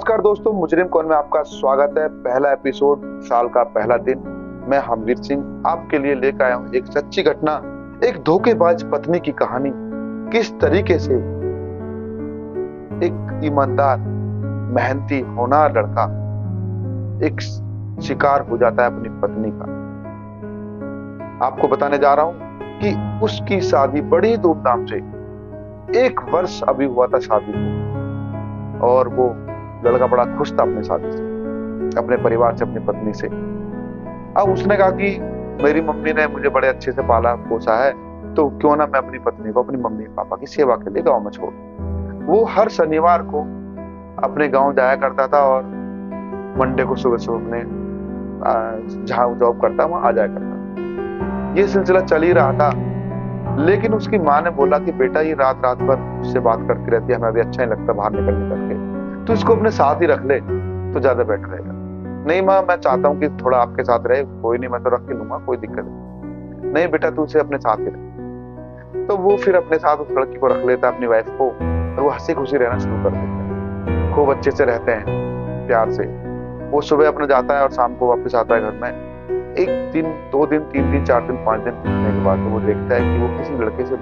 नमस्कार दोस्तों, मुजरिम कौन में आपका स्वागत है। पहला एपिसोड, साल का पहला दिन। मैं हमवीर सिंह आपके लिए लेकर आया हूँ एक सच्ची घटना, एक धोखेबाज पत्नी की कहानी। किस तरीके से एक ईमानदार, मेहनती, होनहार लड़का एक शिकार हो जाता है अपनी पत्नी का। आपको बताने जा रहा हूं कि उसकी शादी बड़ी धूमधाम से, 1 वर्ष अभी हुआ था शादी को, और वो लड़का बड़ा खुश था अपनी शादी से, अपने परिवार से, अपनी पत्नी से। अब उसने कहा कि मेरी मम्मी ने मुझे बड़े अच्छे से पाला पोसा है, तो क्यों ना मैं अपनी पत्नी को अपनी मम्मी पापा की सेवा के लिए गांव में छोड़। वो हर शनिवार को अपने गांव जाया करता था और मंडे को सुबह सुबह अपने जहाँ जॉब करता वहां आ जाया करता था। ये सिलसिला चल ही रहा था, लेकिन उसकी माँ ने बोला कि बेटा ये रात रात भर उससे बात करती रहती है, हमें अभी अच्छा नहीं लगता बाहर निकलने करके, तो इसको अपने साथ ही रख ले तो ज्यादा बेटर रहेगा। नहीं माँ, मैं चाहता हूँ कि थोड़ा आपके साथ रहे। कोई नहीं, मैं तो रख के लूंगा, कोई दिक्कत नहीं। नहीं बेटा, तू उसे अपने साथ ही रख। तो वो फिर अपने साथ उस लड़की को रख लेता, अपनी वाइफ को, और वो हंसी खुशी रहना शुरू कर देता है। खूब अच्छे से रहते हैं, प्यार से। वो सुबह अपना जाता है और शाम को वापस आता है घर में। 1 दिन, 2 दिन, 3 दिन, 4 दिन, 5 दिन बीतने के बाद तो वो देखता है कि वो किसी लड़के से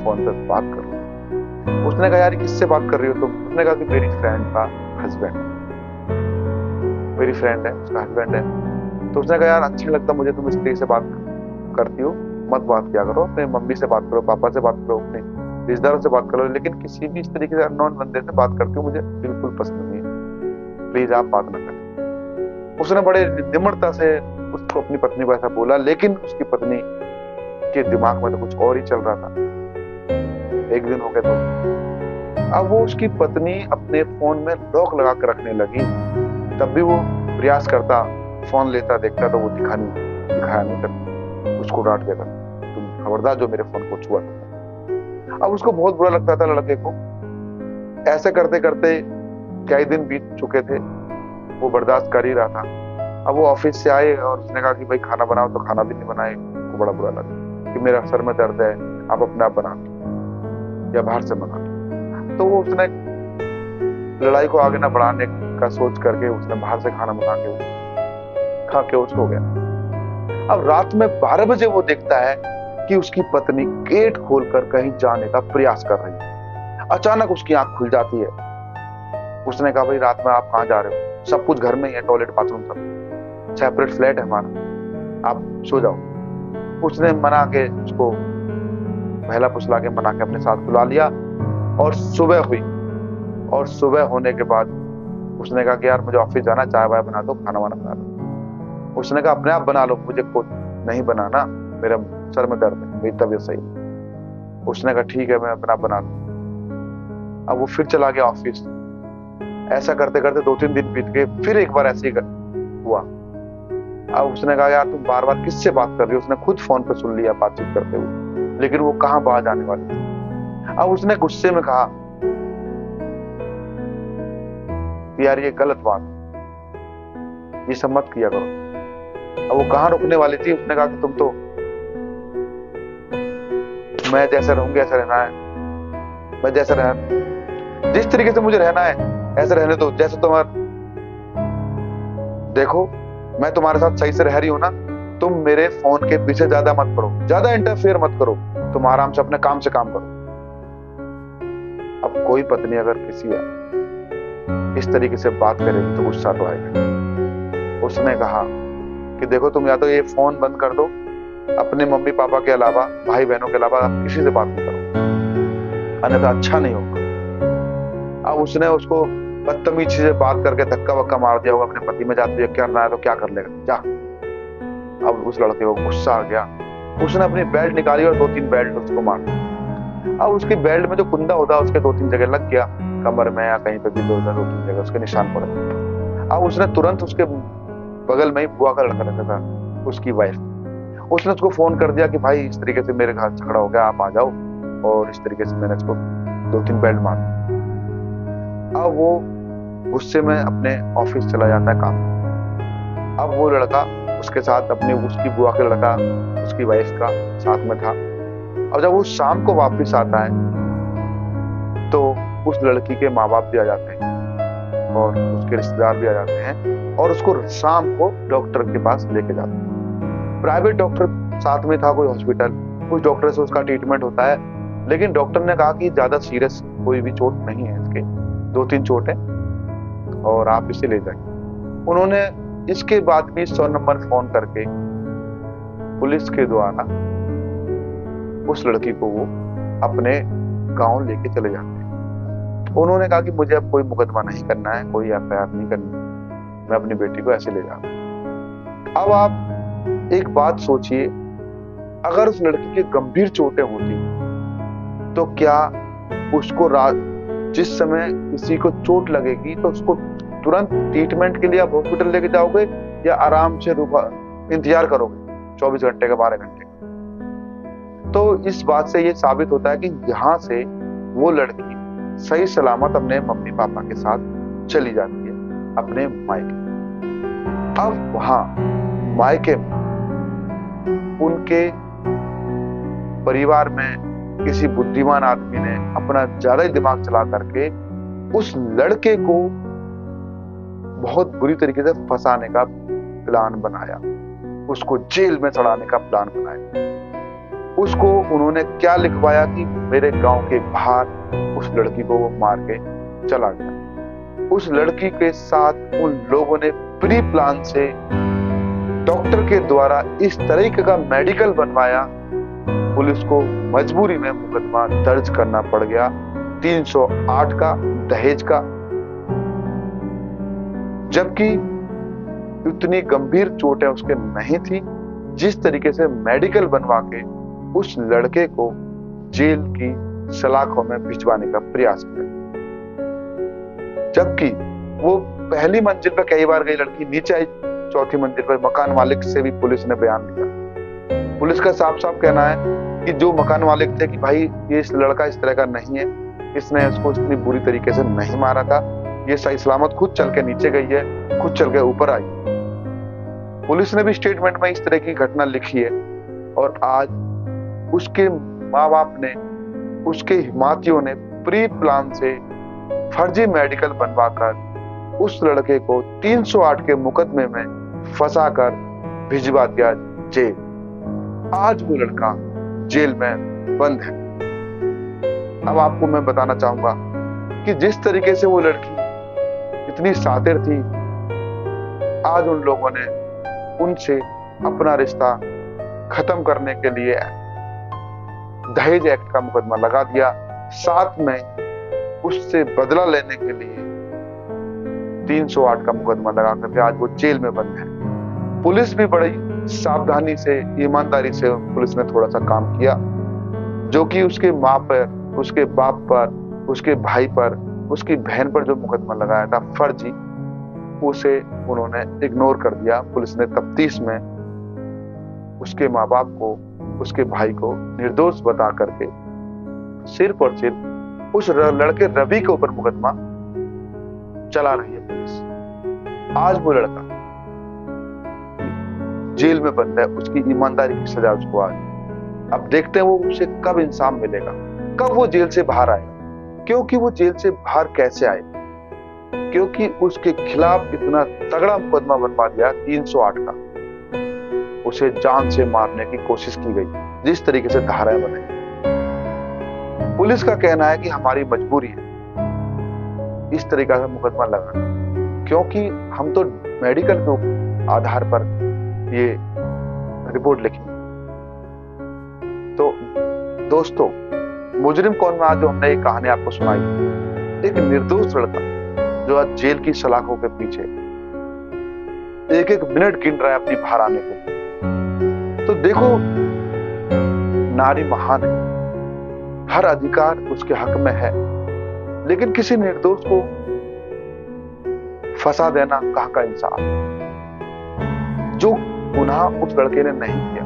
फोन पर बात कर रही है। उसने कहा यार किससे बात कर रही हो तुम? उसने कहा कि मेरी फ्रेंड का हस्बैंड, मेरी फ्रेंड है, उसका हस्बैंड है। तो उसने कहा यार अच्छा नहीं लगता मुझे तुम इस तरीके से बात करती हो, मत बात किया करो, अपने मम्मी से बात करो, पापा से बात करो, अपने रिश्तेदारों से बात करो, लेकिन किसी भी इस तरीके से अननोन बंदे से बात करती हो मुझे बिल्कुल पसंद नहीं है, प्लीज आप बात न करें। उसने बड़े निम्रता से उसको अपनी पत्नी को ऐसा बोला, लेकिन उसकी पत्नी के दिमाग में तो कुछ और ही चल रहा था। 1 दिन हो गया तो अब वो उसकी पत्नी अपने फोन में लॉक लगा कर रखने लगी। तब भी वो प्रयास करता, फोन लेता, देखता तो वो दिखाया नहीं करता। उसको डांट देता, तुम खबरदार जो मेरे फोन को छुआ। अब उसको बहुत बुरा लगता था लड़के को। ऐसे करते करते कई दिन बीत चुके थे, वो बर्दाश्त कर ही रहा था। अब वो ऑफिस से आए और उसने कहा कि भाई खाना बनाओ, तो खाना भी नहीं बनाए। उसको बड़ा बुरा लगा कि मेरा सर में दर्द है, आप अपने आप बना या बाहर से मंगा। तो वो उसने लड़ाई को आगे ना बढ़ाने का सोच करके उसने बाहर से खाना मंगा के खा के उसको गया। अब रात में 12 बजे वो देखता है कि उसकी पत्नी गेट खोलकर कहीं जाने का प्रयास कर रही है। अचानक उसकी आंख खुल जाती है। उसने कहा भाई रात में आप कहाँ जा रहे हो? सब कुछ घर में ही है, टॉयलेट बाथरूम सब, सेपरेट फ्लैट है हमारा, आप सो जाओ। उसने मना के उसको पहला पुसला के मना के अपने साथ बुला लिया। और सुबह हुई, और सुबह होने के बाद उसने कहा कि यार मुझे ऑफिस जाना, चाय वाय बना दो, खाना वाना बना दो। उसने कहा अपने आप बना लो, मुझे कुछ नहीं बनाना, मेरा सर में दर्द है, मेरी तबीयत सही है। उसने कहा ठीक है, मैं अपना बना लूं। अब वो फिर चला गया ऑफिस। ऐसा करते करते 2-3 दिन बीत गए, फिर एक बार ऐसे ही हुआ। अब उसने कहा यार तुम बार बार किससे बात कर रही हो? उसने खुद फोन पे सुन लिया बातचीत करते हुए, लेकिन वो कहाँ बाहर जाने वाली थी। अब उसने गुस्से में कहा यार ये गलत बात, ये सब मत किया करो। अब वो कहाँ रुकने वाली थी। उसने कहा कि तुम तो, मैं जैसा रहूंगी ऐसा रहना है, मैं जैसा रहना, जिस तरीके से मुझे रहना है ऐसा रहने दो, जैसे तुम्हारा। देखो मैं तुम्हारे साथ सही से रह रही हूं ना, तुम मेरे फोन के पीछे ज्यादा मत पड़ो, ज्यादा इंटरफेयर मत करो, तुम आराम से अपने काम से काम करो। अब कोई पत्नी अगर किसी इस तरीके से बात करेगी तो गुस्सा तो आएगा। उसने कहा कि देखो तुम या तो ये फोन बंद कर दो, अपने मम्मी पापा के अलावा, भाई बहनों के अलावा आप किसी से बात नहीं करो, अन्यथा अच्छा नहीं होगा। अब उसने उसको बदतमीजी से बात करके धक्का वक्का मार दिया होगा अपने पति में, जाते हुए क्या करना है तो क्या कर लेगा, जा। अब उस लड़के को गुस्सा आ गया। उसने अपनी बेल्ट निकाली और 2-3 बेल्ट उसको मार दी। अब उसकी बेल्ट में जो कुंदा होता है उसके 2-3 जगह लग गया, कमर में या कहीं पे भी 2-3 जगह उसके निशान पड़े। अब उसने तुरंत उसके बगल में ही बुआ का लड़का रहता था, उसकी वाइफ, उसने उसको फोन कर दिया कि भाई इस तरीके से मेरे घर झगड़ा हो गया, आप आ जाओ। और इस तरीके से मैंने उसको 2-3 बेल्ट मार। अब वो गुस्से में अपने ऑफिस चला जाता है काम। अब वो लड़का उसके साथ अपनी, उसकी बुआ का लड़का उसकी वाइफ का साथ में था। और जब वो शाम को वापस आता है तो उस लड़की के माँ बाप भी आ जाते हैं। और उसके रिश्तेदार भी आ जाते हैं और उसको शाम को डॉक्टर के पास लेके जाते हैं। प्राइवेट डॉक्टर साथ में था, कोई हॉस्पिटल, उस डॉक्टर से उसका ट्रीटमेंट होता है, लेकिन डॉक्टर ने कहा कि ज्यादा सीरियस कोई भी चोट नहीं है, इसके 2-3 चोट है और आप इसे ले जाइए। उन्होंने इसके बाद भी 100 नंबर फोन करके पुलिस के द्वारा उस लड़की को वो अपने गांव लेके चले जाते हैं। उन्होंने कहा कि मुझे अब कोई मुकदमा नहीं करना है, कोई एफआईआर नहीं करनी, मैं अपनी बेटी को ऐसे ले जाऊं। अब आप एक बात सोचिए, अगर उस लड़की की गंभीर चोटें होती तो क्या उसको जिस समय किसी को चोट लगेगी तो उसको तुरंत ट्रीटमेंट के लिए आप हॉस्पिटल लेके जाओगे या आराम से इंतजार करोगे 24 घंटे का, 12 घंटे का? तो इस बात से ये साबित होता है कि यहाँ से वो लड़की सही सलामत अपने मम्मी पापा के साथ चली जाती है अपने मायके। अब वहां मायके में उनके परिवार में किसी बुद्धिमान आदमी ने अपना ज्यादा ही दिमाग चला करके उस लड़के को बहुत बुरी तरीके से फंसाने का प्लान बनाया, उसको जेल में चढ़ाने का प्लान बनाया। उसको उन्होंने क्या लिखवाया कि मेरे गांव के बाहर उस लड़की को वो मार के चला गया। उस लड़की के साथ उन लोगों ने प्री प्लान से डॉक्टर के द्वारा इस तरीके का मेडिकल बनवाया, पुलिस को मजबूरी में मुकदमा दर्ज करना पड़ गया 308 का, दहेज का। जबकि इतनी गंभीर चोटें उसके नहीं थी, जिस तरीके से मेडिकल बनवा के उस लड़के को जेल की सलाखों में भिजवाने का प्रयास किया। जबकि वो पहली मंजिल पर कई बार गई लड़की, नीचे आई 4थी मंजिल पर। मकान मालिक से भी पुलिस ने बयान दिया। पुलिस का साफ साफ कहना है कि जो मकान मालिक थे कि भाई ये इस लड़का इस तरह का नहीं है, इसने इसको इतनी बुरी तरीके से नहीं मारा था, ये सही सलामत खुद चल के नीचे गई है, खुद चल के ऊपर आई। पुलिस ने भी स्टेटमेंट में इस तरह की घटना लिखी है और आज उसके माँ बाप ने, उसके हिमायतियों ने प्री प्लान से फर्जी मेडिकल बनवाकर उस लड़के को 308 के मुकदमे में फंसाकर भिजवा दिया जेल। आज वो लड़का जेल में बंद है। अब आपको मैं बताना चाहूंगा कि जिस तरीके से वो लड़की इतनी शातिर थी, आज उन लोगों ने उनसे अपना रिश्ता खत्म करने के लिए दहेज एक्ट का मुकदमा लगा दिया। साथ में उससे बदला लेने के लिए 308 का मुकदमा लगा करके आज वो जेल में बंद है। पुलिस भी बड़ी सावधानी से, ईमानदारी से पुलिस ने थोड़ा सा काम किया, जो कि उसके माँ पर, उसके बाप पर, उसके भाई पर, उसकी बहन पर जो मुकदमा लगाया था फर्जी, उसे उन्होंने इग्नोर कर दिया। पुलिस ने तफ्तीश में उसके माँ बाप को, उसके भाई को निर्दोष बता करके सिर्फ और सिर्फ उस लड़के रवि के ऊपर मुकदमा चला रही है पुलिस। आज वो लड़का जेल में बंद है, उसकी ईमानदारी की सजा उसको आज। अब देखते हैं वो उसे कब इंसाफ मिलेगा, कब वो जेल से बाहर आए। क्योंकि वो जेल से बाहर कैसे आए? क्योंकि उसके खिलाफ इतना तगड़ा मुकदमा बनवा दिया 308 का, उसे जान से मारने की कोशिश की गई, जिस तरीके से धाराएं बनाई। पुलिस का कहना है कि हमारी मजबूरी है इस तरीके का मुकदमा लगाना, क्योंकि हम तो मेडिकल के आधार पर ये रिपोर्ट लिखी। तो दोस्तों, मुजरिम कौन में आज जो हमने ये कहानी आपको सुनाई, एक निर्दोष लड़का जो आज जेल की सलाखों के पीछे एक एक मिनट गिन रहा है अपनी बाहर आने को। तो देखो, नारी महान है, हर अधिकार उसके हक में है, लेकिन किसी निर्दोष को फंसा देना कहाँ का इंसाफ? जो गुनाह उस लड़के ने नहीं किया,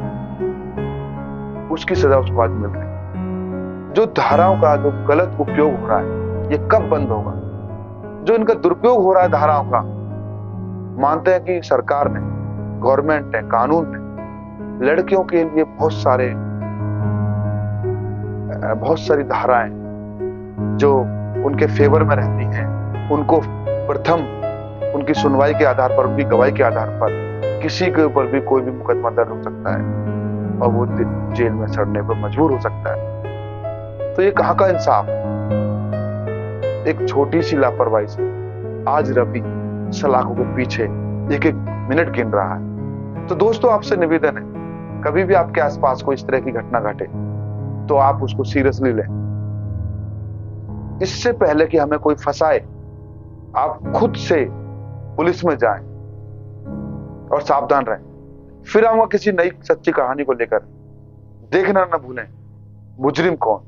उसकी सजा उसको आज मिल रही। जो धाराओं का जो गलत उपयोग हो रहा है, ये कब बंद होगा? जो इनका दुरुपयोग हो रहा है धाराओं का, मानते हैं कि सरकार ने, गवर्नमेंट ने, कानून ने लड़कियों के लिए बहुत सारी धाराएं जो उनके फेवर में रहती हैं, उनको प्रथम उनकी सुनवाई के आधार पर, उनकी गवाही के आधार पर किसी के ऊपर भी कोई भी मुकदमा दर्ज हो सकता है और वो जेल में सड़ने पर मजबूर हो सकता है। तो ये कहां का इंसाफ? एक छोटी सी लापरवाही से आज रवि सलाखों के पीछे एक एक मिनट गिन रहा है। तो दोस्तों, आपसे निवेदन है, कभी भी आपके आसपास कोई इस तरह की घटना घटे तो आप उसको सीरियसली लें। इससे पहले कि हमें कोई फंसाए, आप खुद से पुलिस में जाएं और सावधान रहें। फिर आऊंगा किसी नई सच्ची कहानी को लेकर। देखना न भूलें मुजरिम कौन।